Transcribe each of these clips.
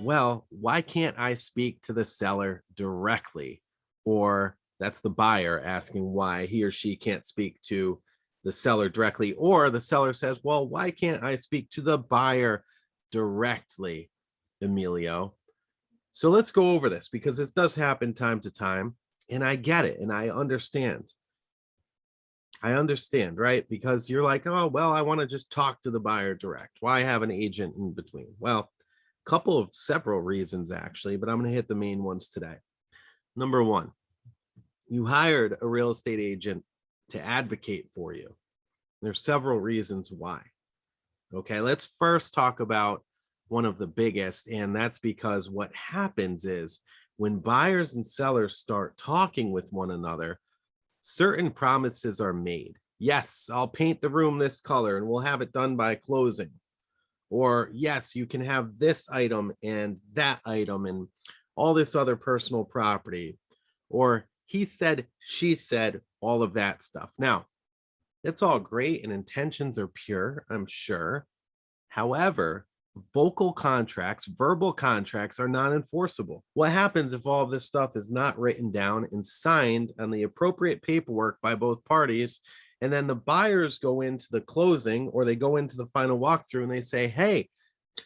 well, why can't I speak to the seller directly? Or that's the buyer asking why he or she can't speak to the seller directly. Or the seller says, well, why can't I speak to the buyer directly, Emilio? So let's go over this because this does happen time to time. And I get it and I understand. I understand, right? Because you're like, oh, well, I want to just talk to the buyer direct. Why have an agent in between? Well, couple of several reasons actually, but I'm going to hit the main ones today. Number one, you hired a real estate agent to advocate for you. There's several reasons why. Okay, let's first talk about one of the biggest, and that's because what happens is when buyers and sellers start talking with one another, certain promises are made. Yes, I'll paint the room this color and we'll have it done by closing. Or yes, you can have this item and that item and all this other personal property. Or he said, she said, all of that stuff. Now, it's all great and intentions are pure, I'm sure. However, verbal contracts are non-enforceable. What happens if all of this stuff is not written down and signed on the appropriate paperwork by both parties? And then the buyers go into the closing or they go into the final walkthrough and they say, hey,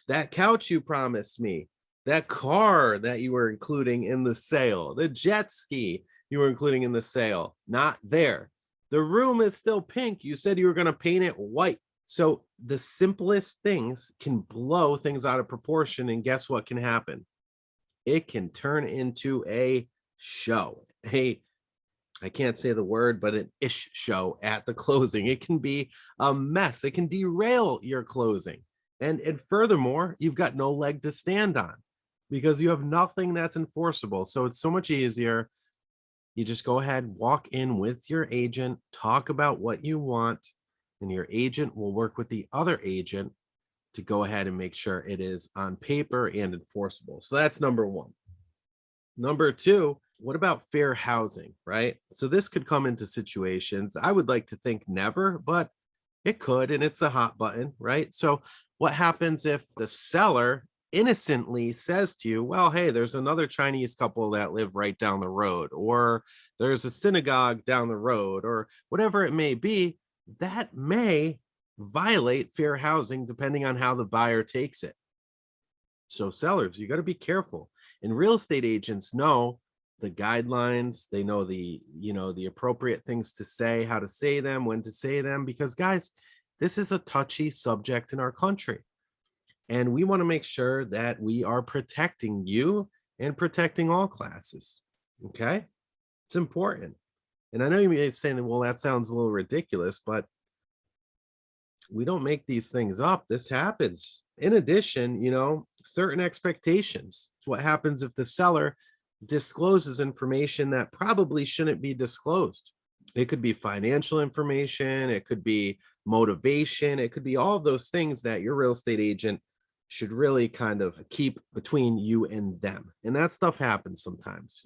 that couch you promised me, that car that you were including in the sale, the jet ski you were including in the sale, not there. The room is still pink. You said you were going to paint it white. So the simplest things can blow things out of proportion. And guess what can happen? It can turn into a show. I can't say the word, but an ish show at the closing. It can be a mess. It can derail your closing. And furthermore, you've got no leg to stand on because you have nothing that's enforceable. So it's so much easier. You just go ahead, walk in with your agent, talk about what you want, and your agent will work with the other agent to go ahead and make sure it is on paper and enforceable. So that's number one. Number two, what about fair housing, right? So this could come into situations. I would like to think never, but it could, and it's a hot button, right? So what happens if the seller innocently says to you, well, hey, there's another Chinese couple that live right down the road, or there's a synagogue down the road, or whatever it may be, that may violate fair housing depending on how the buyer takes it. So sellers, you got to be careful. And real estate agents know the guidelines, they know the appropriate things to say, how to say them, when to say them, because guys, this is a touchy subject in our country. And we want to make sure that we are protecting you and protecting all classes. Okay? It's important. And I know you may be saying, well, that sounds a little ridiculous, but we don't make these things up. This happens. In addition, certain expectations. It's what happens if the seller discloses information that probably shouldn't be disclosed. It could be financial information, it could be motivation, it could be all of those things that your real estate agent should really kind of keep between you and them. And that stuff happens sometimes.